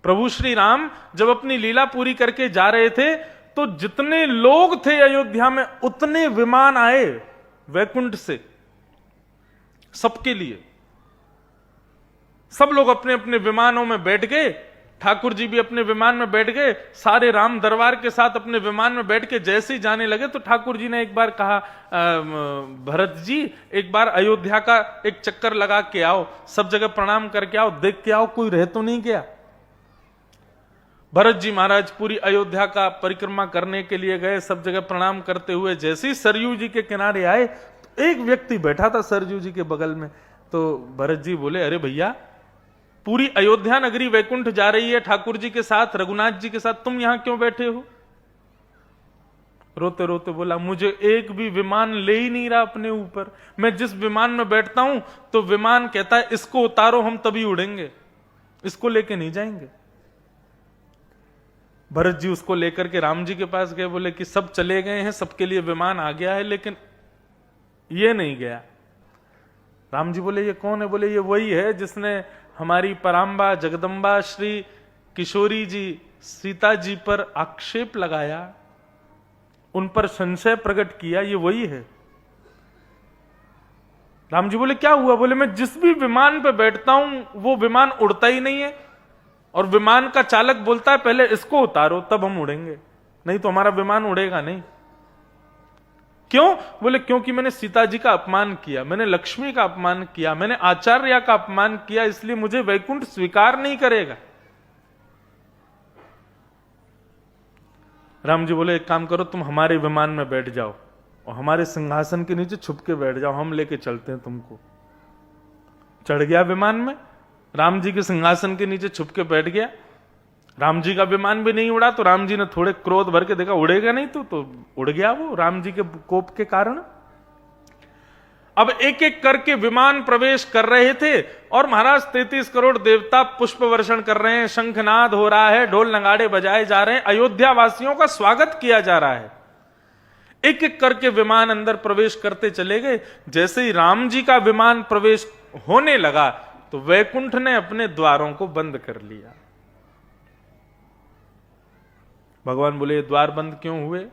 प्रभु श्री राम जब अपनी लीला पूरी करके जा रहे थे तो जितने लोग थे अयोध्या में उतने विमान आए वैकुंठ से सबके लिए। सब लोग अपने अपने विमानों में बैठ गए, ठाकुर जी भी अपने विमान में बैठ गए, सारे राम दरबार के साथ अपने विमान में बैठ के जैसे ही जाने लगे तो ठाकुर जी ने एक बार कहा, भरत जी एक बार अयोध्या का एक चक्कर लगा के आओ, सब जगह प्रणाम करके आओ, देख के आओ कोई रह तो नहीं गया। भरत जी महाराज पूरी अयोध्या का परिक्रमा करने के लिए गए, सब जगह प्रणाम करते हुए जैसे ही सरयू जी के किनारे आए तो एक व्यक्ति बैठा था सरयू जी के बगल में। तो भरत जी बोले, अरे भैया पूरी अयोध्या नगरी वैकुंठ जा रही है ठाकुर जी के साथ, रघुनाथ जी के साथ, तुम यहां क्यों बैठे हो? रोते रोते बोला, मुझे एक भी विमान ले ही नहीं रहा अपने ऊपर। मैं जिस विमान में बैठता हूं तो विमान कहता है इसको उतारो हम तभी उड़ेंगे, इसको लेके नहीं जाएंगे। भरत जी उसको लेकर के राम जी के पास गए, बोले कि सब चले गए हैं, सबके लिए विमान आ गया है लेकिन ये नहीं गया। राम जी बोले, ये कौन है? बोले, ये वही है जिसने हमारी पराम्बा जगदम्बा श्री किशोरी जी सीता जी पर आक्षेप लगाया, उन पर संशय प्रकट किया, ये वही है। राम जी बोले, क्या हुआ? बोले, मैं जिस भी विमान पे बैठता हूं वो विमान उड़ता ही नहीं है, और विमान का चालक बोलता है पहले इसको उतारो तब हम उड़ेंगे, नहीं तो हमारा विमान उड़ेगा नहीं। क्यों? बोले, क्योंकि मैंने सीता जी का अपमान किया, मैंने लक्ष्मी का अपमान किया, मैंने आचार्य का अपमान किया, इसलिए मुझे वैकुंठ स्वीकार नहीं करेगा। राम जी बोले, एक काम करो, तुम हमारे विमान में बैठ जाओ और हमारे सिंहासन के नीचे छुप के बैठ जाओ, हम लेके चलते हैं तुमको। चढ़ गया विमान में, राम जी के सिंहासन के नीचे छुप के बैठ गया। राम जी का विमान भी नहीं उड़ा तो राम जी ने थोड़े क्रोध भर के देखा उड़ेगा नहीं तो उड़ गया वो राम जी के कोप के कारण। अब एक एक करके विमान प्रवेश कर रहे थे और महाराज 33 करोड़ देवता पुष्प वर्षण कर रहे हैं, शंखनाद हो रहा है, ढोल नगाड़े बजाए जा रहे हैं, अयोध्या वासियों का स्वागत किया जा रहा है। एक एक करके विमान अंदर प्रवेश करते चले गए। जैसे ही राम जी का विमान प्रवेश होने लगा तो वैकुंठ ने अपने द्वारों को बंद कर लिया। भगवान बोले, ये द्वार बंद क्यों हुए?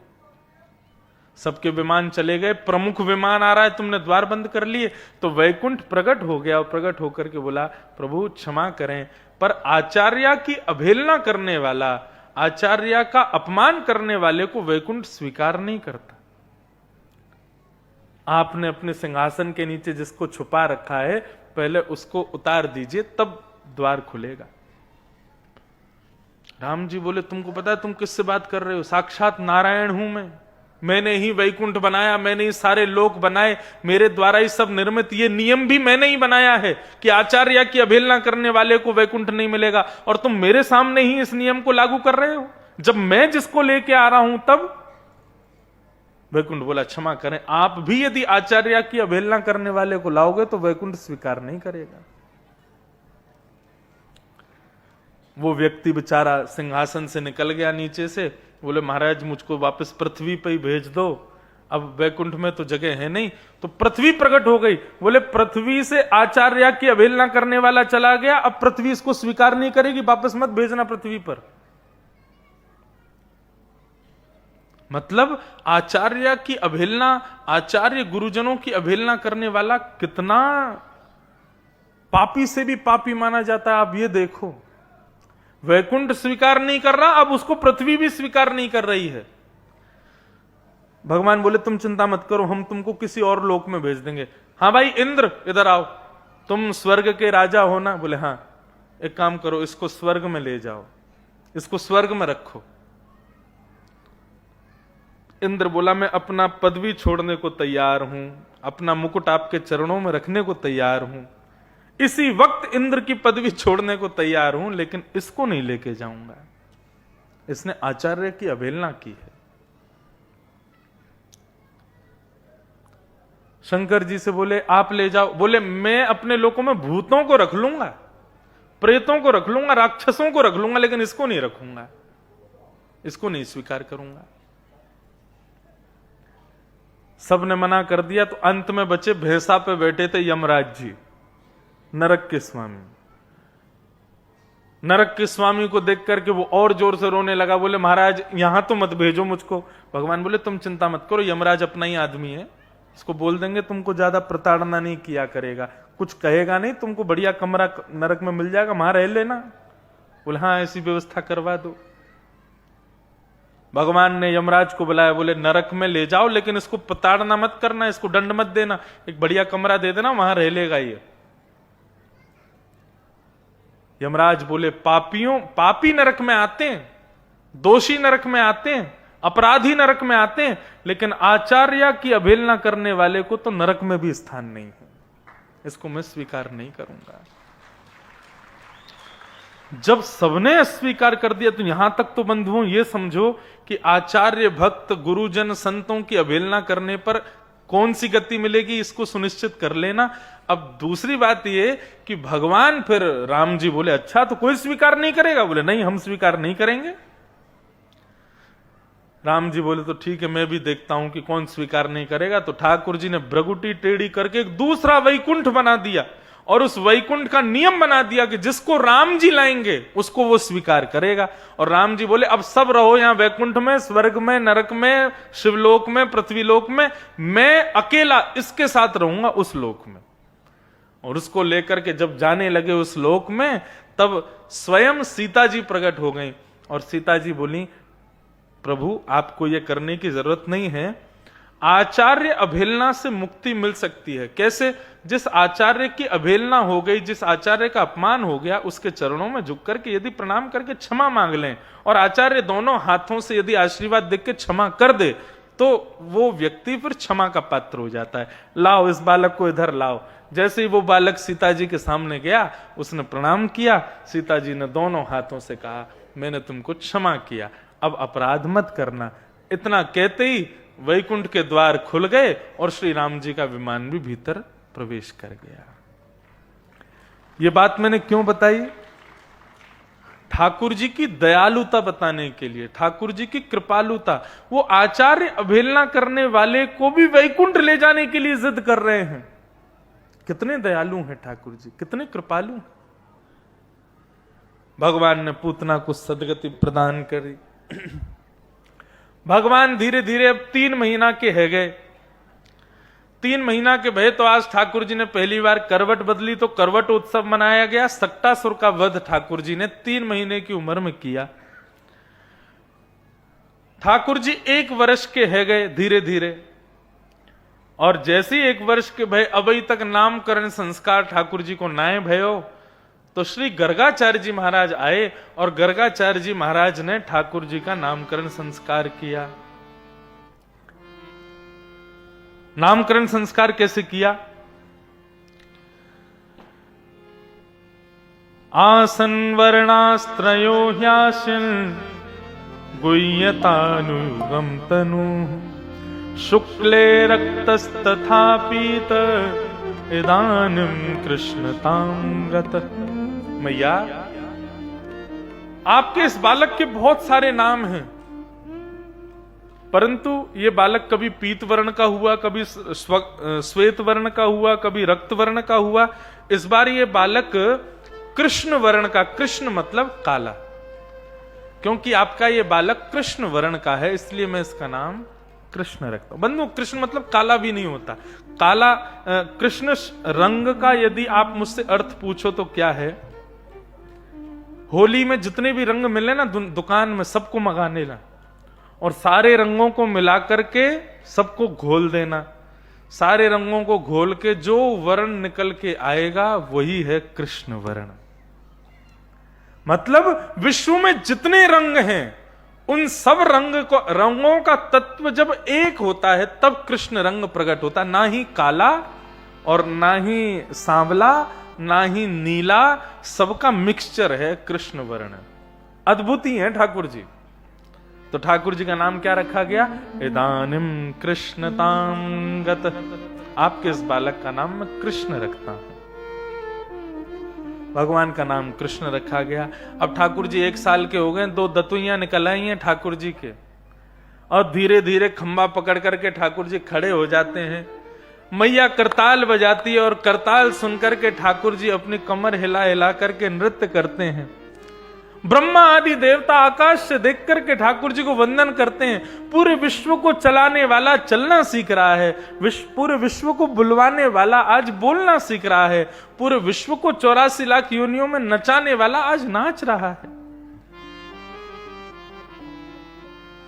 सबके विमान चले गए, प्रमुख विमान आ रहा है, तुमने द्वार बंद कर लिए। तो वैकुंठ प्रकट हो गया और प्रकट होकर के बोला, प्रभु क्षमा करें, पर आचार्य की अवहेलना करने वाला, आचार्य का अपमान करने वाले को वैकुंठ स्वीकार नहीं करता। आपने अपने सिंहासन के नीचे जिसको छुपा रखा है पहले उसको उतार दीजिए, तब द्वार खुलेगा। राम जी बोले, तुमको पता है तुम किससे बात कर रहे हो? साक्षात नारायण हूं मैंने ही वैकुंठ बनाया, मैंने ही सारे लोक बनाए, मेरे द्वारा ही सब निर्मित, ये नियम भी मैंने ही बनाया है कि आचार्य की अवहेलना करने वाले को वैकुंठ नहीं मिलेगा, और तुम मेरे सामने ही इस नियम को लागू कर रहे हो जब मैं जिसको लेके आ रहा हूं तब। वैकुंठ बोला, क्षमा करें, आप भी यदि आचार्य की अवहेलना करने वाले को लाओगे तो वैकुंठ स्वीकार नहीं करेगा। वो व्यक्ति बेचारा सिंहासन से निकल गया नीचे से, बोले, महाराज मुझको वापस पृथ्वी पे ही भेज दो, अब वैकुंठ में तो जगह है नहीं। तो पृथ्वी प्रकट हो गई। बोले, पृथ्वी से आचार्य की अवहेलना करने वाला चला गया, अब पृथ्वी इसको स्वीकार नहीं करेगी, वापस मत भेजना पृथ्वी पर। मतलब आचार्य की अवहेलना, आचार्य गुरुजनों की अवहेलना करने वाला कितना पापी से भी पापी माना जाता है। आप ये देखो, वैकुंठ स्वीकार नहीं कर रहा, अब उसको पृथ्वी भी स्वीकार नहीं कर रही है। भगवान बोले, तुम चिंता मत करो, हम तुमको किसी और लोक में भेज देंगे। हाँ भाई इंद्र, इधर आओ, तुम स्वर्ग के राजा हो ना? बोले, हाँ। एक काम करो, इसको स्वर्ग में ले जाओ, इसको स्वर्ग में रखो। इंद्र बोला, मैं अपना पदवी छोड़ने को तैयार हूं, अपना मुकुट आपके चरणों में रखने को तैयार हूं, इसी वक्त इंद्र की पदवी छोड़ने को तैयार हूं, लेकिन इसको नहीं लेके जाऊंगा, इसने आचार्य की अवहेलना की है। शंकर जी से बोले, आप ले जाओ। बोले, मैं अपने लोकों में भूतों को रख लूंगा, प्रेतों को रख लूंगा, राक्षसों को रख लूंगा, लेकिन इसको नहीं रखूंगा, इसको नहीं स्वीकार करूंगा। सबने मना कर दिया तो अंत में बचे भैंसा पे बैठे थे यमराज जी, नरक के स्वामी। नरक के स्वामी को देख करके वो और जोर से रोने लगा, बोले महाराज यहां तो मत भेजो मुझको। भगवान बोले तुम चिंता मत करो, यमराज अपना ही आदमी है, इसको बोल देंगे तुमको ज्यादा प्रताड़ना नहीं किया करेगा, कुछ कहेगा नहीं, तुमको बढ़िया कमरा नरक में मिल जाएगा, वहां रह लेना। बोले हाँ ऐसी व्यवस्था करवा दो। भगवान ने यमराज को बुलाया, बोले नरक में ले जाओ लेकिन इसको प्रताड़ना मत करना, इसको दंड मत देना, एक बढ़िया कमरा दे देना, वहां रह लेगा ये। यमराज बोले पापी नरक में आते हैं, दोषी नरक में आते हैं, अपराधी नरक में आते हैं, लेकिन आचार्य की अवहेलना करने वाले को तो नरक में भी स्थान नहीं है, इसको मैं स्वीकार नहीं करूंगा। जब सबने अस्वीकार कर दिया तो यहां तक तो बंधुओं ये समझो कि आचार्य भक्त गुरुजन संतों की अवहेलना करने पर कौन सी गति मिलेगी, इसको सुनिश्चित कर लेना। अब दूसरी बात ये कि भगवान फिर राम जी बोले अच्छा तो कोई स्वीकार नहीं करेगा, बोले नहीं हम स्वीकार नहीं करेंगे। राम जी बोले तो ठीक है मैं भी देखता हूं कि कौन स्वीकार नहीं करेगा। तो ठाकुर जी ने भ्रगुटी टेढ़ी करके एक दूसरा वैकुंठ बना दिया और उस वैकुंठ का नियम बना दिया कि जिसको राम जी लाएंगे उसको वो स्वीकार करेगा। और राम जी बोले अब सब रहो यहां वैकुंठ में, स्वर्ग में, नरक में, शिवलोक में, पृथ्वीलोक में, मैं अकेला इसके साथ रहूंगा उस लोक में। और उसको लेकर के जब जाने लगे उस लोक में, तब स्वयं सीता जी प्रकट हो गई और सीता जी बोली प्रभु आपको यह करने की जरूरत नहीं है, आचार्य अवहेलना से मुक्ति मिल सकती है। कैसे? जिस आचार्य की अवहेलना हो गई, जिस आचार्य का अपमान हो गया, उसके चरणों में झुक करके यदि प्रणाम करके क्षमा मांग लें और आचार्य दोनों हाथों से यदि आशीर्वाद देख के क्षमा कर दे तो वो व्यक्ति फिर क्षमा का पात्र हो जाता है। लाओ इस बालक को इधर लाओ। जैसे ही वो बालक सीता जी के सामने गया, उसने प्रणाम किया, सीता जी ने दोनों हाथों से कहा मैंने तुमको क्षमा किया, अब अपराध मत करना। इतना कहते ही वैकुंठ के द्वार खुल गए और श्री राम जी का विमान भी भीतर प्रवेश कर गया। ये बात मैंने क्यों बताई? ठाकुर जी की दयालुता बताने के लिए, ठाकुर जी की कृपालुता। वो आचार्य अवहेलना करने वाले को भी वैकुंठ ले जाने के लिए जिद कर रहे हैं। कितने दयालु हैं ठाकुर जी, कितने कृपालु हैं। भगवान ने पूतना को सदगति प्रदान करी। भगवान धीरे धीरे अब 3 महीना के है गए। 3 महीना के भय तो आज ठाकुर जी ने पहली बार करवट बदली, तो करवट उत्सव मनाया गया। सक्टासुर का वध ठाकुर जी ने 3 महीने की उम्र में किया। ठाकुर जी 1 वर्ष के है गए धीरे धीरे, और जैसे ही 1 वर्ष के भय अभी तक नामकरण संस्कार ठाकुर जी को नाय भयो, तो श्री गर्गाचार्य जी महाराज आए और गर्गाचार्य जी महाराज ने ठाकुर जी का नामकरण संस्कार किया। नामकरण संस्कार कैसे किया? आसन वर्णास्त्रयो ह्यासन गुह्यतानुगम तनु शुक्ले रक्तस्तथा पीत इदानीं कृष्णतां गतः। मैया आपके इस बालक के बहुत सारे नाम हैं, परंतु ये बालक कभी पीत वर्ण का हुआ, कभी श्वेत वर्ण का हुआ, कभी रक्त वर्ण का हुआ। इस बार ये बालक कृष्ण वर्ण का, कृष्ण मतलब काला, क्योंकि आपका ये बालक कृष्ण वर्ण का है, इसलिए मैं इसका नाम कृष्ण रखता हूं। बंधु कृष्ण मतलब काला भी नहीं होता। काला कृष्ण रंग का यदि आप मुझसे अर्थ पूछो तो क्या है? होली में जितने भी रंग मिले ना दुकान में, सबको मंगा लेना और सारे रंगों को मिला करके सबको घोल देना। सारे रंगों को घोल के जो वर्ण निकल के आएगा वही है कृष्ण वर्ण। मतलब विश्व में जितने रंग हैं उन सब रंगों का तत्व जब एक होता है तब कृष्ण रंग प्रकट होता। ना ही काला और ना ही सांवला, ना ही नीला, सबका मिक्सचर है कृष्ण वर्ण। अद्भुत ही है ठाकुर जी। तो ठाकुर जी का नाम क्या रखा गया? इदानीं कृष्णतां गतः। आपके इस बालक का नाम मैं कृष्ण रखता हूं। भगवान का नाम कृष्ण रखा गया। अब ठाकुर जी 1 साल के हो गए, 2 दतुइयां निकल आई हैं ठाकुर जी के, और धीरे धीरे खंबा पकड़ करके ठाकुर जी खड़े हो जाते हैं। मैया करताल बजाती है और करताल सुनकर के ठाकुर जी अपनी कमर हिला हिला करके नृत्य करते हैं। ब्रह्मा आदि देवता आकाश से देख करके ठाकुर जी को वंदन करते हैं। पूरे विश्व को चलाने वाला चलना सीख रहा है, पूरे विश्व को बुलवाने वाला आज बोलना सीख रहा है, पूरे विश्व को 84 लाख योनियों में नचाने वाला आज नाच रहा है।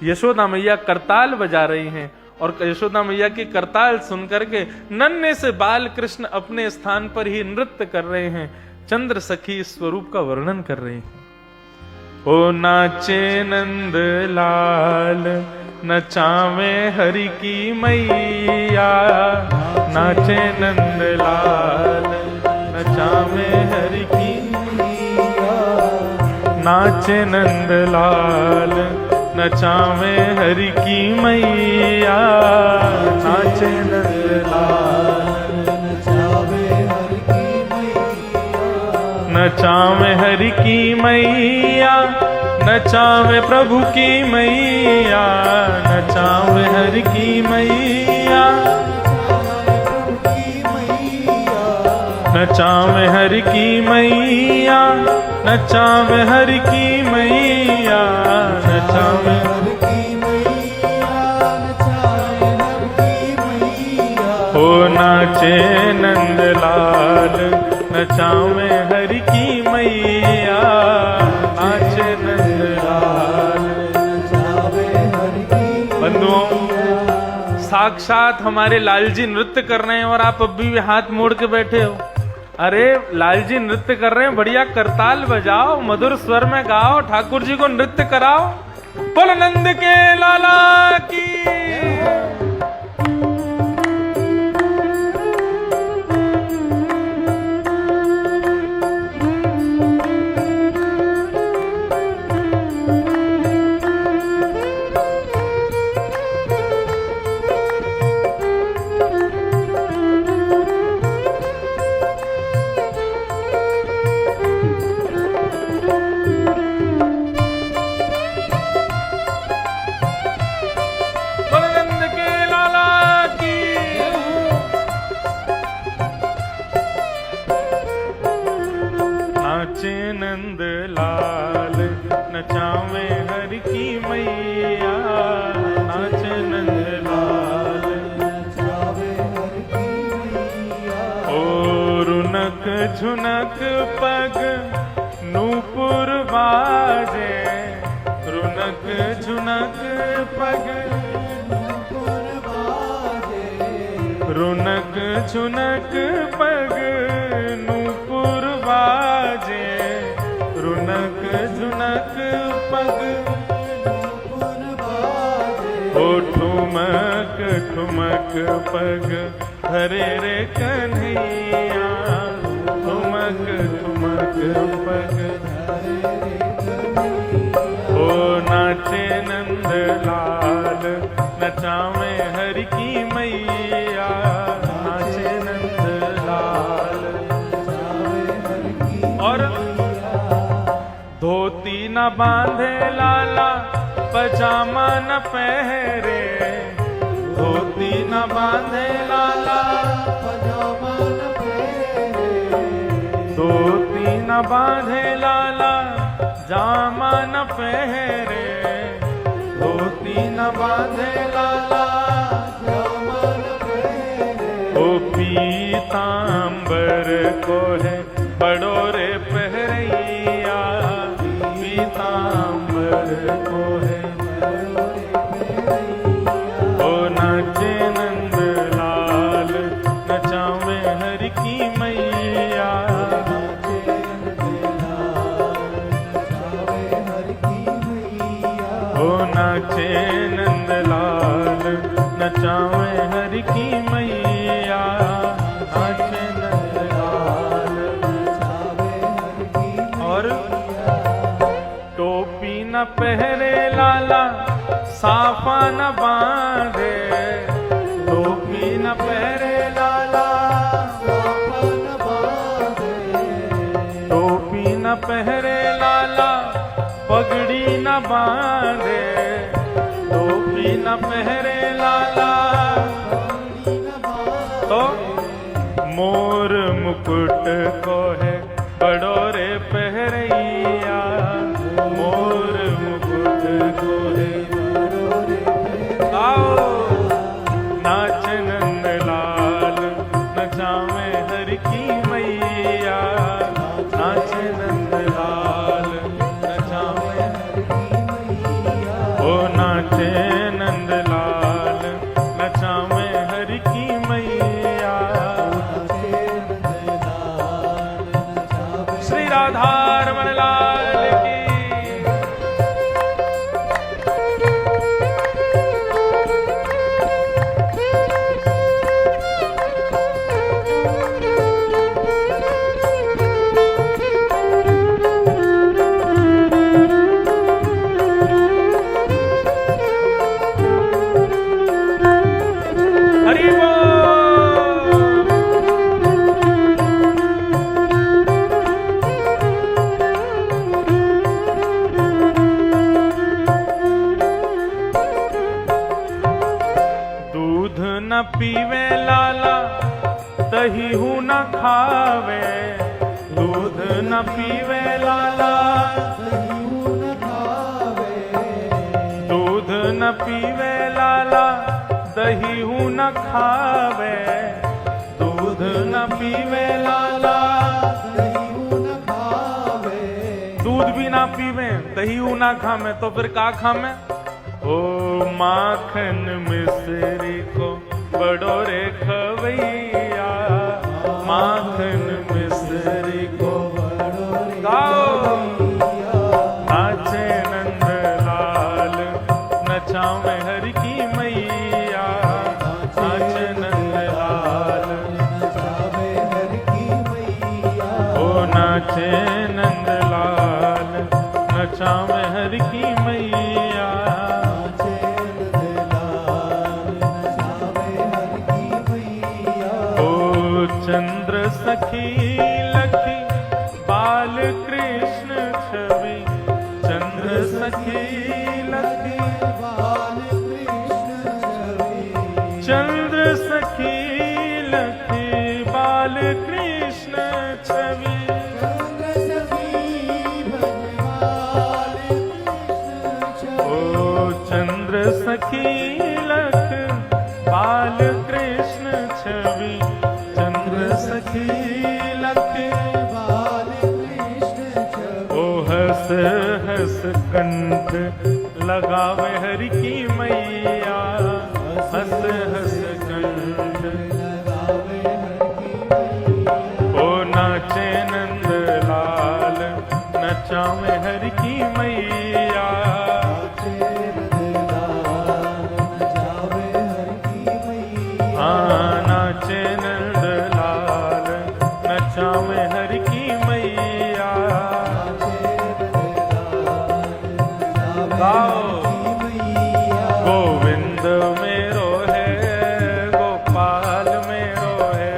यशोदा मैया करताल बजा रही हैं और यशोदा मैया की करताल सुनकर के नन्हे से बाल कृष्ण अपने स्थान पर ही नृत्य कर रहे हैं, चंद्र सखी स्वरूप का वर्णन कर रहे हैं। ओ नाचे नंद लाल नचावे हरि की मैया, नाचे नंद लाल नचावे हरि की मैया, नाचे नंद लाल नचावे हरि की मैया, नाचे नंद लाल नचावे हरि की मैया, नचावे हरि की मैया, नचावे प्रभु की मैया, नचावे हरि की मैया, नचावे हरि की मैया, नचावे हरि की मैया, नचावे हरि की मैया, नचावे हरि की मैया, ओ नाचे नंदलाल नचावे हरि की मैया, नाचे नंदलाल नचावे हरि की। बंधुओं, साक्षात हमारे लाल जी नृत्य कर रहे हैं और आप अब भी हाथ मोड़ के बैठे हो। अरे लाल जी नृत्य कर रहे हैं, बढ़िया करताल बजाओ, मधुर स्वर में गाओ, ठाकुर जी को नृत्य कराओ। बोल नंद के लाला की। नाचे नंद लाल नचावे हरि की मैया, नाचे नंद लाल नचावे हरि की मैया, ओ रुनक झुनक पग नूपुर बाजे, रुनक झुनक पग नूपुर बाजे, रुनक झुनक पग नूपुर बाजे, रुनक झुनक पग नूपुर बाजे, ओ ठुमक ठुमक पग हरे रे कन्हैया, ठुमक ठुमक पग हरे रे कन्हैया, ओ नाचे नंद लाल नचावे हरि की मैया, नाचे नंद लाल नचावे हरि की। और धोती न बांधे लाला पजामा न पहरे, धोती न बांधे लाला पजामा न पहरे, धोती न बांधे लाला जामा न पहरे, धोती न बांधे लाला जामा न पहरे, ओ पीतांबर को है बड़ोरे पहरैया, पीतांबर को है बड़ोरे पहरैया, ओ नाचे नंद लाल नचावे हरि की मैया, नाचे नंद लाल नचावे हरि की मैया, ओ नाचे नंद लाल नचावे हरि की मैया, नाचे नंद लाल नचावे हरि की मैया। और टोपी न पहरे लाला साफा न बांधे, टोपी न पहरे लाला साफा न बांधे, टोपी न पहरे लाला पगड़ी न बांधे, टोपी न पहरे लाला पगड़ी न बांधे, तो मोर मुकुट को है बड़ोरे पहरैया, पीवे लाला, दही हूँ न खावे, दूध न पीवे लाला, दूध न पीवे लाला, दही हूँ न खावे, दूध न पीवे लाला, दूध भी ना पीवे, दही हूँ ना खामे, तो फिर का खामे? ओ माखन मिश्री को बड़ो रे खवैया, माखन मिश्री को बड़ो रे खवैया, नाचे नंद लाल नचावे हर की मैया, नाचे नंद लाल नचावे हर की मैया, ओ नाचे नंद लाल नचावे हर की मैया, चंद्र सखी लखी बाल कृष्ण छवि, चंद्र सखी लखी बाल कृष्ण छवि, चंद्र सखी लखी बाल कृष्ण छवि, चंद्र सखी बाल कृष्ण छवि, ओ चंद्र सखी लख बाल कृष्ण छवि, सखी लख बाल कृष्ण छवि, ओ हस हस कंठ लगावे हरि की मैया, हस हस कंठ लगावे हरि की मैया, ओ नाचे नंद लाल नचावे हरि की मैया, नाचे नंद लाल नचावे हरि की मैया, गोविंद मेरो है, गोपाल मेरो है,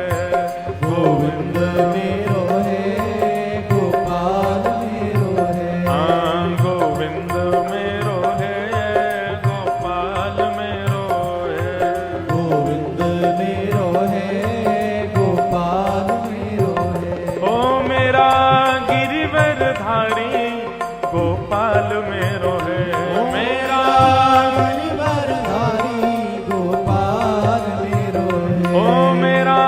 गोविंद मेरो है, गोपाल मेरो है, हाँ गोविंद मेरो है, गोपाल मेरो है, गोविंद मेरो है, गोपाल मेरो है, ओ मेरा गिरिवर धारी गोपाल मेरो है, मेरा गिरिवर धारी गोपाल मेरो है, ओ मेरा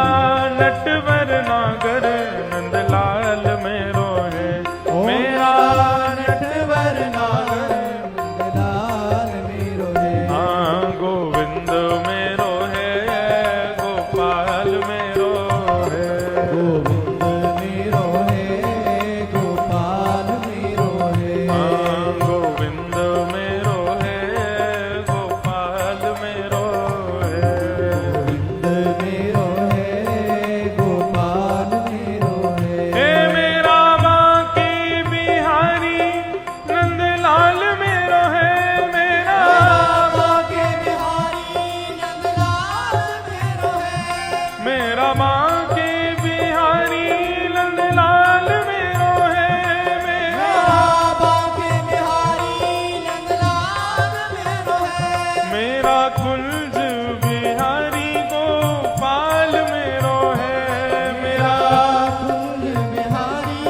नटवर नागर नंदलाल मेरो है, मेरा नटवर नागर नंदलाल मेरो है, हाँ गोविंद मेरो है, गोपाल मेरो है, गोविंद मेरो है, गोपाल मेरो है, हाँ गोविंद मेरो है, गोपाल मेरो है, गोविंद मेरो है, गोपाल मेरो है, हे मेरा बांके बिहारी नंदलाल मेरो है, मेरा बांके बिहारी नंदलाल मेरो है, मेरा बांके बिहारी नंदलाल मेरो है, मेरा बांके बिहारी नंदलाल मेरो है, मेरा कुंज बिहारी गोपाल मेरो है, मेरा कुंज बिहारी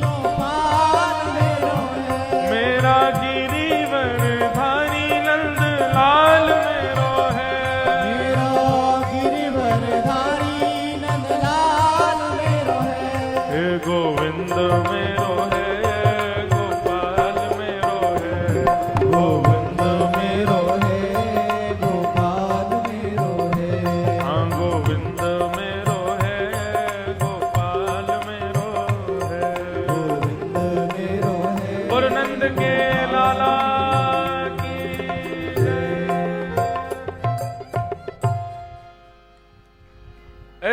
गोपाल मेरो है, मेरा गिरिवर धारी नंदलाल मेरो है, मेरा गिरिवर धारी नंदलाल मेरो है, हे गोविंद मेरो है, गोपाल मेरो है, गोविंद मेरो है, गोपाल मेरो है, हाँ गोविंद मेरो है, गोपाल मेरो है, गोविंद मेरो है, और नंद के लाला की जय।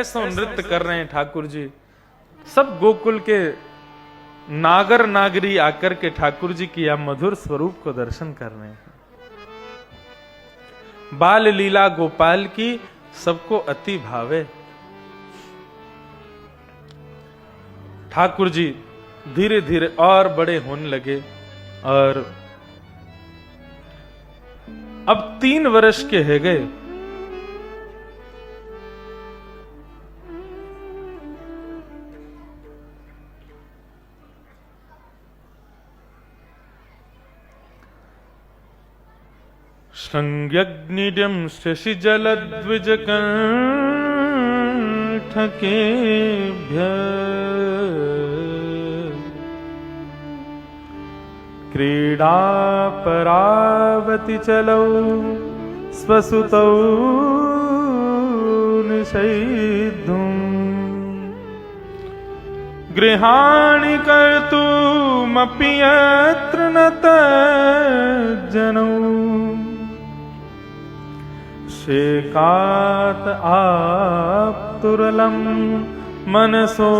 ऐसा नृत्य कर रहे हैं ठाकुर जी, सब गोकुल के नागर नागरी आकर के ठाकुर जी की या मधुर स्वरूप को दर्शन कर रहे हैं। बाल लीला गोपाल की सबको अति भावे। ठाकुर जी धीरे धीरे और बड़े होने लगे और अब 3 वर्ष के है गए। श्रृंग्यग्निड्यं शशिजलद्विजकण्ठकेभ्यः क्रीडापरावति चलौ स्वसुतौ निषेद्धुम् गृहाणि कर्तुमपि यत्र न तज्जनौ शेकात आप्तुरलं मनसो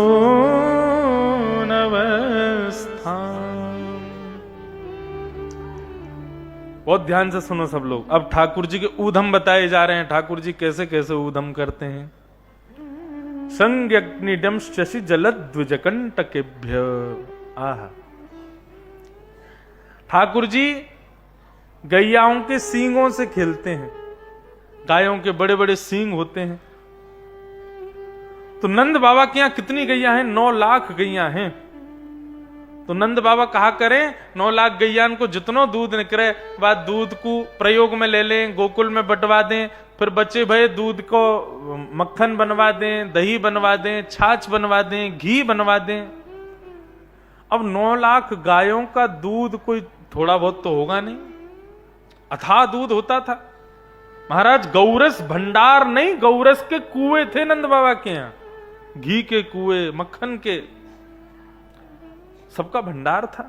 नवस्थाम्। बहुत ध्यान से सुनो सब लोग। अब ठाकुर जी के ऊधम बताए जा रहे हैं, ठाकुर जी कैसे कैसे ऊधम करते हैं। संज्ञग्निडम शशि जलद्विजकंटकेभ्य। आहा, ठाकुर जी गैयाओं के सींगों से खेलते हैं। गायों के बड़े बड़े सींग होते हैं। तो नंद बाबा के यहां कितनी गैया हैं? 9 लाख गैया हैं। तो नंद बाबा कहा करें 9 लाख गैयान को जितनो दूध निकले वह दूध को प्रयोग में ले लें, गोकुल में बंटवा दें, फिर बचे भये दूध को मक्खन बनवा दें, दही बनवा दें, छाछ बनवा दें, घी बनवा दें। अब 9 लाख गायों का दूध कोई थोड़ा बहुत तो होगा नहीं, अथाह दूध होता था महाराज। गौरस भंडार नहीं, गौरस के कुएं थे नंद बाबा के यहां, घी के कुएं, मक्खन के, सबका भंडार था।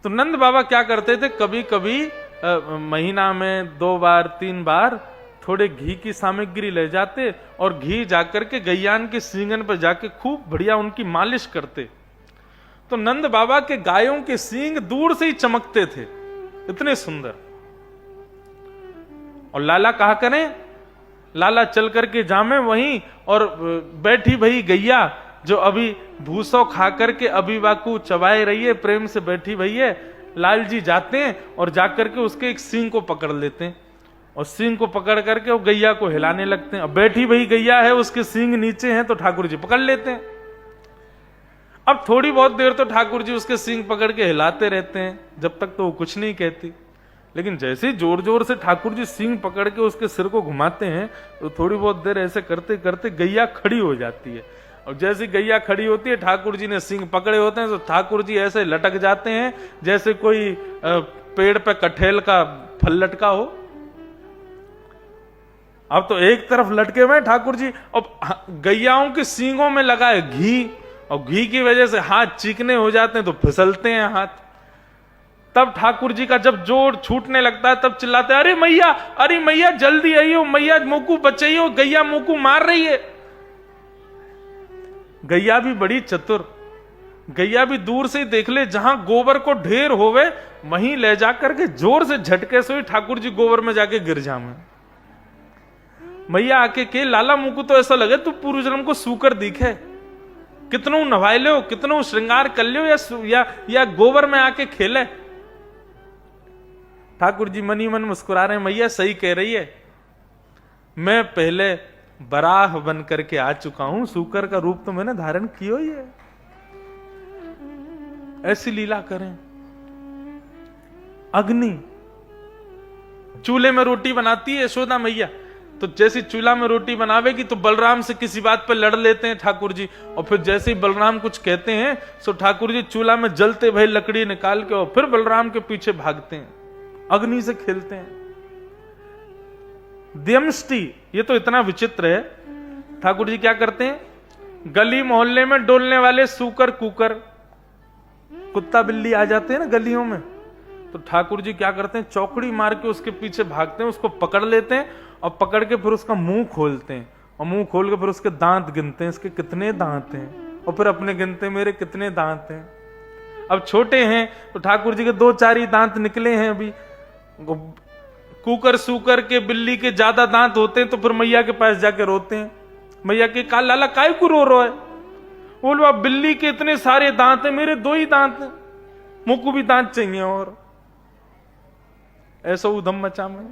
तो नंद बाबा क्या करते थे, कभी कभी महीना में 2 बार 3 बार थोड़े घी की सामग्री ले जाते और घी जाकर के गैयान के सींगन पर जाके खूब बढ़िया उनकी मालिश करते। तो नंद बाबा के गायों के सींग दूर से ही चमकते थे, इतने सुंदर। और लाला कहा करें, लाला चल करके जामे वहीं, और बैठी भई गैया जो अभी भूसो खा करके अभी वाकू चबाए रही है, प्रेम से बैठी भई है, लाल जी जाते हैं और जाकर के उसके एक सींग को पकड़ लेते हैं और सींग को पकड़ करके वो गैया को हिलाने लगते हैं। अब बैठी भई गैया है, उसके सींग नीचे हैं, तो ठाकुर जी पकड़ लेते हैं। अब थोड़ी बहुत देर तो ठाकुर जी उसके सींग पकड़ के हिलाते रहते हैं, जब तक तो वो कुछ नहीं कहती। लेकिन जैसे ही जोर जोर से ठाकुर जी सींग पकड़ के उसके सिर को घुमाते हैं, तो थोड़ी बहुत देर ऐसे करते करते गैया खड़ी हो जाती है। और जैसी गैया खड़ी होती है, ठाकुर जी ने सींग पकड़े होते हैं, तो ठाकुर जी ऐसे लटक जाते हैं जैसे कोई पेड़ पे कटहल का फल लटका हो। अब तो एक तरफ लटके हुए ठाकुर जी, अब गैयाओं के सींगों में लगा है घी, और घी की वजह से हाथ चीकने हो जाते हैं, तो फिसलते हैं हाथ। तब ठाकुर जी का जब जोर छूटने लगता है, तब चिल्लाते हैं, अरे मैया जल्दी आइयो, मैया मोकू बचाइयो, गैया मोकू मार रही है। गैया भी बड़ी चतुर, गैया भी दूर से देख ले, जहां गोबर को ढेर होवे वहीं ले जाकर के जोर से झटके से ठाकुर जी गोबर में जाके गिर जावे। मैया आके के लाला मुकू तो ऐसा लगे तू पूर्व जन्म को सूकर दिखे, कितनों नवाए लो, कितनों श्रृंगार कर लो, या गोबर में आके खेले। ठाकुर जी मनी मन मुस्कुरा रहे हैं, मैया सही कह रही है, मैं पहले बराह बन करके आ चुका हूं, सूकर का रूप तो मैंने धारण किया ही है। ऐसी लीला करें। अग्नि चूल्हे में रोटी बनाती है यशोदा मैया, तो जैसी चूल्हा में रोटी बनावेगी तो बलराम से किसी बात पर लड़ लेते हैं ठाकुर जी, और फिर जैसे ही बलराम कुछ कहते हैं तो ठाकुर जी चूल्हा में जलते भय लकड़ी निकाल के और फिर बलराम के पीछे भागते हैं, अग्नि से खेलते हैं। द्यमष्टि, ये तो इतना विचित्र है। ठाकुर जी क्या करते हैं, गली मोहल्ले में डोलने वाले सूकर कुकर, कुत्ता बिल्ली आ जाते हैं ना गलियों में, तो ठाकुर जी क्या करते हैं, चौकड़ी मार के उसके पीछे भागते हैं, उसको पकड़ लेते हैं और पकड़ के फिर उसका मुंह खोलते हैं, और मुंह खोल के फिर उसके दांत गिनते हैं, इसके कितने दांत हैं, और फिर अपने गिनते हैं मेरे कितने दांत हैं। अब छोटे हैं तो ठाकुर जी के 2-4 ही दांत निकले हैं अभी। कुकर सूकर के बिल्ली के ज्यादा दांत होते हैं तो फिर मैया के पास जाके रोते हैं, मैया के का लाला काय को रो रहा है? बोलो अब बिल्ली के इतने सारे दांत हैं, मेरे 2 ही दांत हैं, मुझको भी दांत चाहिए। और ऐसा उधम मचा में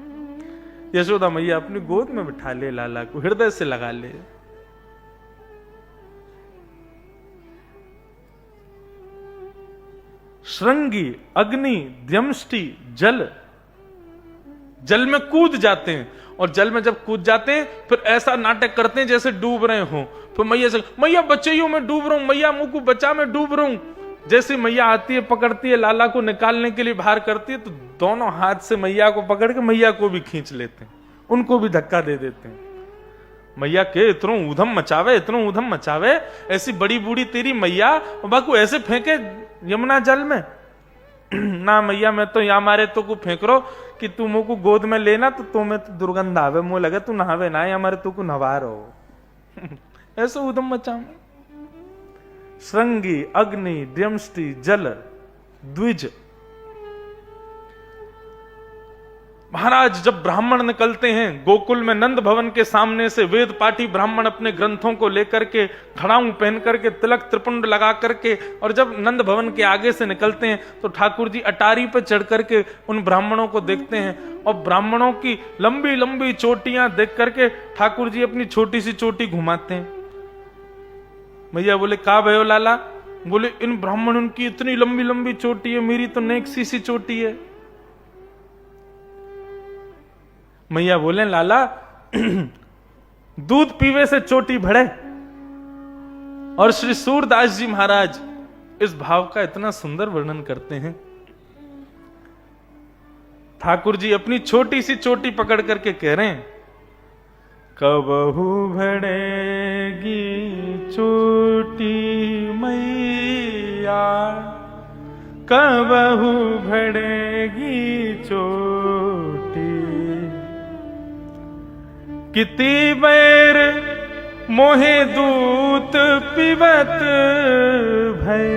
यशोदा मैया अपनी गोद में बिठा ले लाला को, हृदय से लगा ले। श्रृंगी, अग्नि, द्यमष्टि, जल, जल में कूद जाते हैं, और जल में जब कूद जाते हैं फिर ऐसा नाटक करते हैं जैसे डूब रहे हो। फिर मैया से, मैया बचाइयो मैं डूब रहा हूं, मैया मुंह को बचा मैं डूब रहा हूं। जैसे मैया आती है, पकड़ती है, लाला को निकालने के लिए बाहर करती है, तो दोनों हाथ से मैया को पकड़ के मैया को भी खींच लेते हैं, उनको भी धक्का दे देते हैं। मैया के इतनो ऊधम मचावे, इतनो ऊधम मचावे, ऐसी बड़ी बूढ़ी तेरी मैया बाकू ऐसे फेंके यमुना जल में। ना मैया मैं तो यहाँ मारे तो को फेंक रो कि तू मुँह को गोद में लेना तो तुम्हें तो दुर्गंध आवे, मुंह लगे तू नहावे ना, हमारे तू को नवा रहो। ऐसे ऊधम मचाओ। श्रृंगी, अग्नि, द्यमष्टि, जल, द्विज। महाराज जब ब्राह्मण निकलते हैं गोकुल में, नंद भवन के सामने से वेद पाठी ब्राह्मण अपने ग्रंथों को लेकर के, खड़ाऊं पहन करके, तिलक त्रिपुंड लगा करके, और जब नंद भवन के आगे से निकलते हैं तो ठाकुर जी अटारी पर चढ़ करके उन ब्राह्मणों को देखते हैं, और ब्राह्मणों की लंबी लंबी चोटियां देख करके ठाकुर जी अपनी छोटी सी चोटी घुमाते हैं। भैया बोले का भयो लाला? बोले इन ब्राह्मणों की इतनी लंबी लंबी चोटी है, मेरी तो नेक सी चोटी है। मैया बोले लाला दूध पीवे से चोटी बढ़े। और श्री सूरदास जी महाराज इस भाव का इतना सुंदर वर्णन करते हैं। ठाकुर जी अपनी छोटी सी चोटी पकड़ करके कह रहे हैं, कबहू बढ़ेगी चोटी मैया, कबहू बढ़ेगी चोटी, किति बैर मोहे दूत पिबत भय,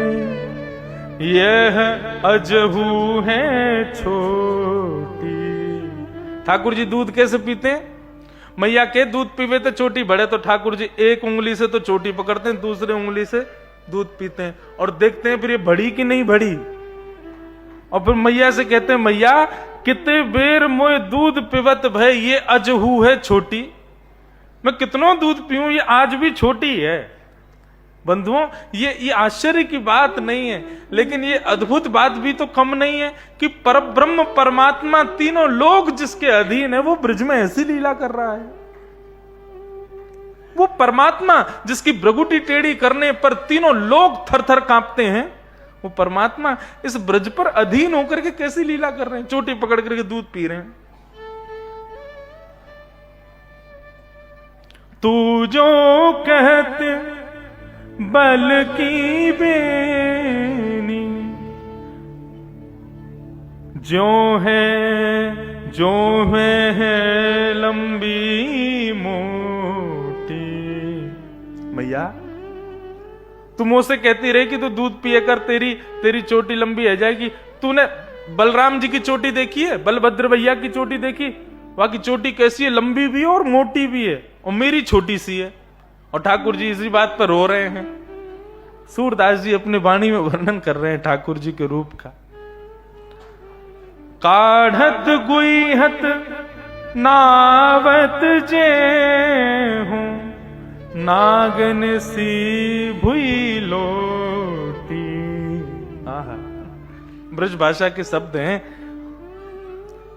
यह अजहू है छोटी। ठाकुर जी दूध कैसे पीते हैं? मैया के दूध पीवे तो चोटी बढ़े, तो ठाकुर जी एक उंगली से तो चोटी पकड़ते हैं, दूसरे उंगली से दूध पीते हैं और देखते हैं फिर ये बढ़ी कि नहीं बढ़ी। और फिर मैया से कहते हैं, मैया कितने बेर मोए दूध पिबत भय, ये अजहू है छोटी। मैं कितनों दूध पीऊं, ये आज भी छोटी है। बंधुओं, ये आश्चर्य की बात नहीं है, लेकिन ये अद्भुत बात भी तो कम नहीं है कि परब्रह्म परमात्मा तीनों लोग जिसके अधीन है, वो ब्रज में ऐसी लीला कर रहा है। वो परमात्मा जिसकी भ्रगुटी टेढ़ी करने पर तीनों लोग थर थर कांपते हैं, वो परमात्मा इस ब्रज पर अधीन होकर के कैसी लीला कर रहे हैं, चोटी पकड़ करके दूध पी रहे हैं। तू जो कहते बल की बेनी, जो है लंबी मोटी। मैया तुम मुझसे कहती रही कि तू दूध पिए कर, तेरी चोटी लंबी है जाएगी। तूने बलराम जी की चोटी देखी है? बलभद्र भैया की चोटी देखी? वहां की चोटी कैसी है? लंबी भी है और मोटी भी है, और मेरी छोटी सी है। और ठाकुर जी इसी बात पर रो रहे हैं। सूरदास जी अपने वाणी में वर्णन कर रहे हैं ठाकुर जी के रूप का। काढ़त गुईहत नावत जे हूं, नागन सी भुई लोटी। आहा, ब्रज भाषा के शब्द हैं।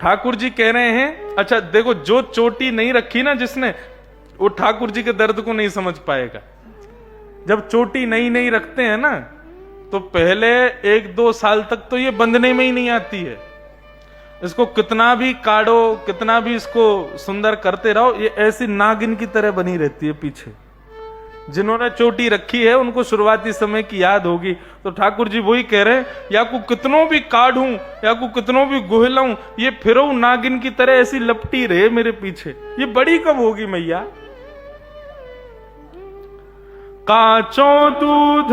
ठाकुर जी कह रहे हैं, अच्छा देखो, जो चोटी नहीं रखी ना जिसने, वो ठाकुर जी के दर्द को नहीं समझ पाएगा। जब चोटी नई रखते हैं ना, तो पहले 1-2 साल तक तो ये बंधने में ही नहीं आती है। इसको कितना भी काढ़ो, कितना भी इसको सुंदर करते रहो, ये ऐसी नागिन की तरह बनी रहती है पीछे। जिन्होंने चोटी रखी है उनको शुरुआती समय की याद होगी। तो ठाकुर जी वही कह रहे हैं, या को कितनों भी काढ़ूं, या को कितनों भी गोहलाऊं, ये फिरो नागिन की तरह ऐसी लपटी रहे मेरे पीछे। ये बड़ी कब होगी मैया? काचो दूध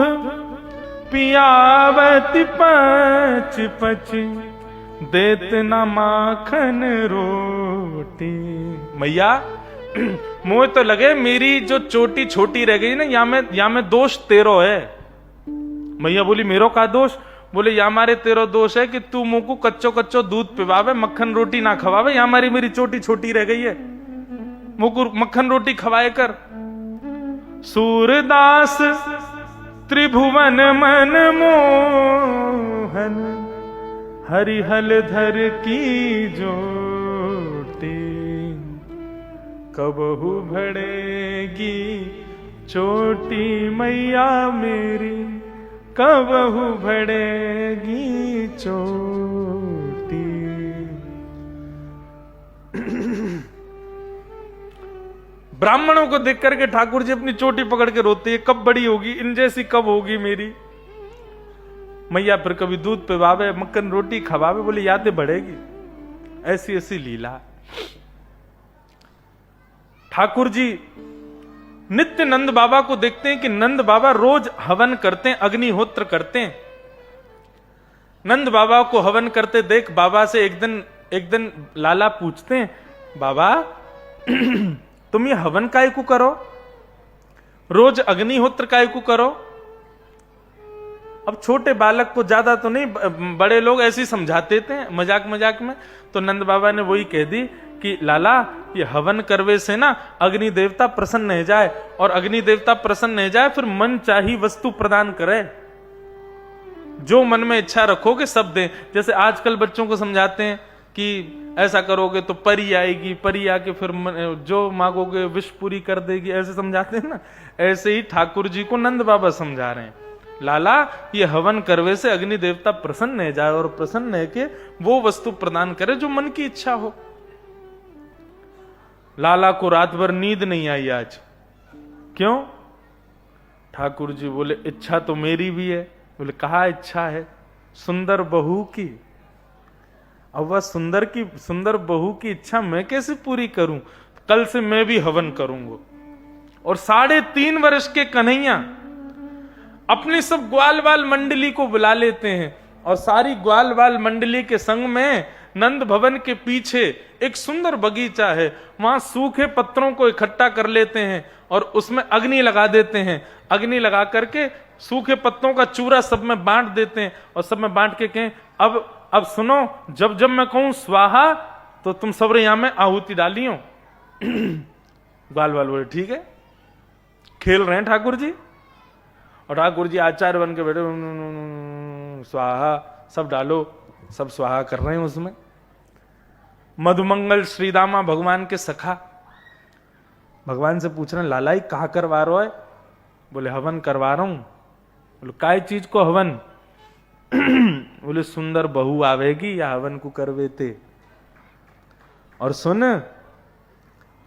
पियावत पच पच, देत न माखन रोटी। मैया मुझे तो लगे मेरी जो चोटी छोटी रह गई ना, या में दोष तेरो है। मैया बोली मेरो का दोष? बोले या मारे तेरो दोष है कि तू मुंह को कच्चो कच्चो दूध पिवावे, मक्खन रोटी ना खवावे। या मारी मेरी चोटी छोटी रह गई है, मुंह को मक्खन रोटी खवाए कर। सूरदास त्रिभुवन मन मोहन, हरिहल धर की जोटी। कबहू भड़ेगी चोटी मैया मेरी, कबहू भड़ेगी चोटी। ब्राह्मणों को देख करके ठाकुर जी अपनी चोटी पकड़ के रोते हैं, कब बड़ी होगी, इन जैसी कब होगी मेरी मैया। फिर कभी दूध पिवावे, मक्खन रोटी खवावे, बोले यादें बढ़ेगी। ऐसी ऐसी लीला। ठाकुर जी नित्य नंद बाबा को देखते हैं कि नंद बाबा रोज हवन करते हैं, अग्निहोत्र करते हैं। नंद बाबा को हवन करते देख बाबा से एक दिन लाला पूछते हैं, बाबा तुम ये हवन काय को करो, रोज अग्निहोत्र काय को करो। अब छोटे बालक को ज्यादा तो नहीं, बड़े लोग ऐसे समझाते थे मजाक मजाक में। तो नंद बाबा ने वही कह दी कि लाला ये हवन करवे से ना अग्नि देवता प्रसन्न हो जाए, और अग्नि देवता प्रसन्न हो जाए फिर मन चाही वस्तु प्रदान करे, जो मन में इच्छा रखोगे सब दे। जैसे आजकल बच्चों को समझाते हैं कि ऐसा करोगे तो परी आएगी, परी आके फिर जो मांगोगे विश पूरी कर देगी, ऐसे समझाते हैं ना। ऐसे ही ठाकुर जी को नंद बाबा समझा रहे हैं, लाला ये हवन करवे से अग्नि देवता प्रसन्न हो जाए, और प्रसन्न है कि वो वस्तु प्रदान करे जो मन की इच्छा हो। लाला को रात भर नींद नहीं आई आज। क्यों? ठाकुर जी बोले इच्छा तो मेरी भी है। बोले कहा इच्छा है? सुंदर बहू की। अब वह सुंदर बहू की इच्छा मैं कैसे पूरी करूं? कल से मैं भी हवन करूंगा। और 3.5 वर्ष के कन्हैया अपनी सब ग्वाल बाल मंडली को बुला लेते हैं, और सारी ग्वाल बाल मंडली के संग में नंद भवन के पीछे एक सुंदर बगीचा है, वहां सूखे पत्रों को इकट्ठा कर लेते हैं और उसमें अग्नि लगा देते हैं। अग्नि लगा करके सूखे पत्तों का चूरा सब में बांट देते हैं, और सब में बांट के कहें अब सुनो, जब जब मैं कहूं स्वाहा तो तुम सब यहां में आहुति डालियो। ग्वाल बाल बोले ठीक है। खेल रहे हैं ठाकुर जी, और ठाकुर जी आचार्य बन के बैठे, स्वाहा सब डालो, सब स्वाहा कर रहे हैं उसमें। मधुमंगल श्रीदामा भगवान के सखा भगवान से पूछ रहे हैं, लाला कहा करवा रहा है? बोले हवन करवा रहा हूं। बोले काय चीज को हवन? बोले सुंदर बहू आवेगी या हवन को करवेते। और सुन,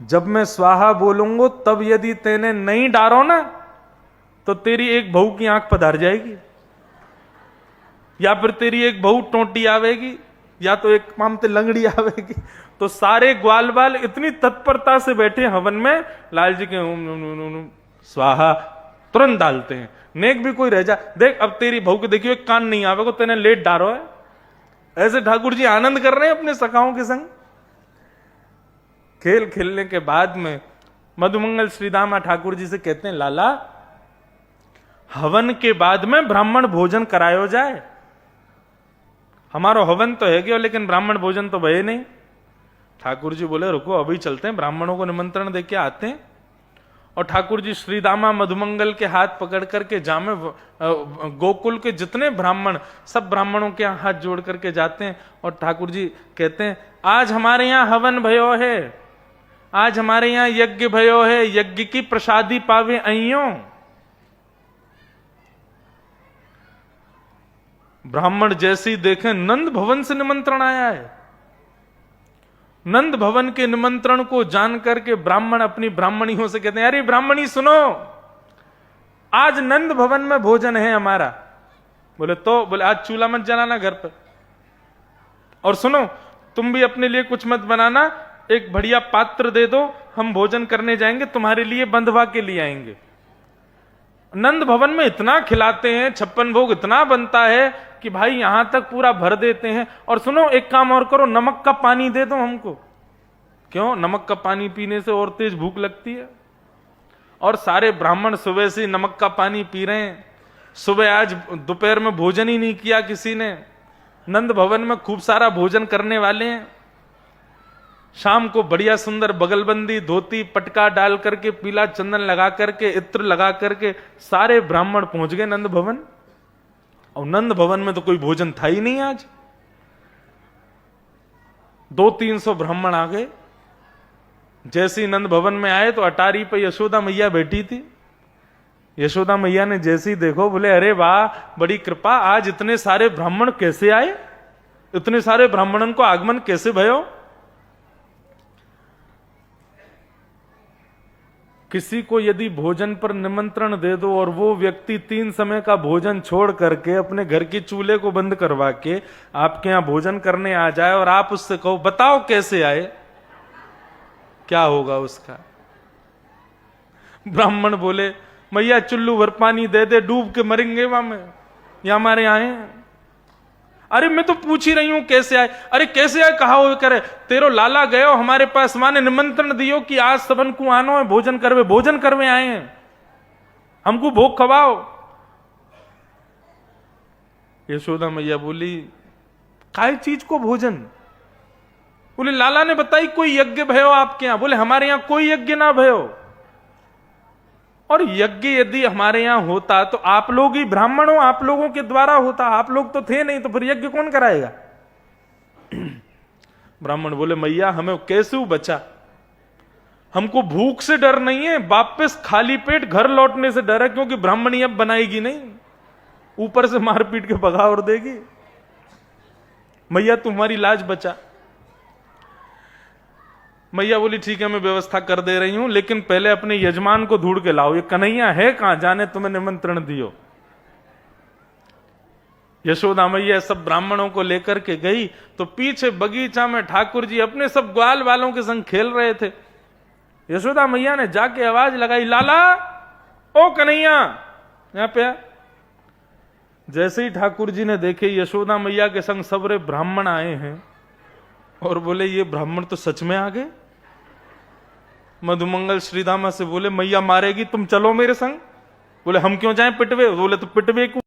जब मैं स्वाहा बोलूंगा तब यदि तेने नहीं डारो ना तो तेरी एक बहू की आंख पधार जाएगी, या फिर तेरी एक बहू टोटी आवेगी, या तो एक मामते लंगड़ी आवेगी। तो सारे ग्वाल बाल इतनी तत्परता से बैठे हवन में, लाल जी के स्वाहा तुरंत डालते हैं। नेक भी कोई रह जा, देख अब तेरी बहू के देखियो एक कान नहीं आवेगा, तेने लेट डारो है। ऐसे ठाकुर जी आनंद कर रहे हैं अपने सखाओं के संग। खेल खेलने के बाद में मधुमंगल श्रीदामा ठाकुर जी से कहते हैं, लाला हवन के बाद में ब्राह्मण भोजन करायो जाए। हमारा हवन तो है गया, लेकिन ब्राह्मण भोजन तो भय नहीं। ठाकुर जी बोले रुको अभी चलते हैं, ब्राह्मणों को निमंत्रण देके आते हैं। और ठाकुर जी श्रीदामा मधुमंगल के हाथ पकड़ करके जामे गोकुल के जितने ब्राह्मण, सब ब्राह्मणों के यहाँ हाथ जोड़ करके जाते हैं। और ठाकुर जी कहते हैं, आज हमारे यहाँ हवन भयो है, आज हमारे यहाँ यज्ञ भयो है, यज्ञ की प्रसादी पावे अइयो। ब्राह्मण जैसे ही देखें, नंद भवन से निमंत्रण आया है। नंद भवन के निमंत्रण को जान करके ब्राह्मण अपनी ब्राह्मणियों से कहते हैं, अरे ब्राह्मणी सुनो, आज नंद भवन में भोजन है हमारा। बोले तो? बोले आज चूल्हा मत जलाना घर पर, और सुनो तुम भी अपने लिए कुछ मत बनाना, एक बढ़िया पात्र दे दो, हम भोजन करने जाएंगे, तुम्हारे लिए बंधवा के लिए आएंगे। नंद भवन में इतना खिलाते हैं, 56 भोग इतना बनता है कि भाई यहां तक पूरा भर देते हैं। और सुनो एक काम और करो, नमक का पानी दे दो हमको। क्यों? नमक का पानी पीने से और तेज भूख लगती है। और सारे ब्राह्मण सुबह से नमक का पानी पी रहे हैं। सुबह आज दोपहर में भोजन ही नहीं किया किसी ने। नंद भवन में खूब सारा भोजन करने वाले हैं। शाम को बढ़िया सुंदर बगलबंदी धोती पटका डाल करके, पीला चंदन लगा करके, इत्र लगा करके सारे ब्राह्मण पहुंच गए नंद भवन। और नंद भवन में तो कोई भोजन था ही नहीं आज। 200-300 ब्राह्मण आ गए। जैसे ही नंद भवन में आए तो अटारी पे यशोदा मैया बैठी थी। यशोदा मैया ने जैसे ही देखो, बोले अरे वाह, बड़ी कृपा, आज इतने सारे ब्राह्मण कैसे आए, इतने सारे ब्राह्मणों को आगमन कैसे भयो। किसी को यदि भोजन पर निमंत्रण दे दो और वो व्यक्ति 3 समय का भोजन छोड़ करके अपने घर के चूल्हे को बंद करवा के आपके यहां भोजन करने आ जाए और आप उससे कहो बताओ कैसे आए, क्या होगा उसका? ब्राह्मण बोले मैया चुल्लू भर पानी दे दे, डूब के मरेंगे वहां में, या हमारे आए। अरे मैं तो पूछ ही रही हूं कैसे आए। अरे कैसे आए कहा हो करे, तेरो लाला गयो हमारे पास, माने निमंत्रण दियो कि आज सबन को आनो है, भोजन करवे आए हैं, हमको भोग खवाओ। यशोदा मैया बोली काय चीज को भोजन? बोले लाला ने बताई कोई यज्ञ भयो आपके यहां। बोले हमारे यहां कोई यज्ञ ना भयो, और यज्ञ यदि हमारे यहां होता तो आप लोग ही ब्राह्मण हो, आप लोगों के द्वारा होता, आप लोग तो थे नहीं, तो फिर यज्ञ कौन कराएगा? ब्राह्मण बोले मैया हमें कैसे बचा, हमको भूख से डर नहीं है, वापस खाली पेट घर लौटने से डर है, क्योंकि ब्राह्मणी अब बनाएगी नहीं, ऊपर से मारपीट के भगा और देगी। मैया तुम्हारी लाज बचा। मैया बोली ठीक है मैं व्यवस्था कर दे रही हूं, लेकिन पहले अपने यजमान को ढूंढ के लाओ, ये कन्हैया है कहां, जाने तुम्हें निमंत्रण दियो। यशोदा मैया सब ब्राह्मणों को लेकर के गई तो पीछे बगीचा में ठाकुर जी अपने सब ग्वाल वालों के संग खेल रहे थे। यशोदा मैया ने जाके आवाज लगाई लाला ओ कन्हैया यहां पे आ। जैसे ही ठाकुर जी ने देखे यशोदा मैया के संग सबरे ब्राह्मण आए हैं और बोले ये ब्राह्मण तो सच में आ गए। मधुमंगल श्रीदामा से बोले मैया मारेगी, तुम चलो मेरे संग। बोले हम क्यों जाएं पिटवे? बोले तो पिटवे को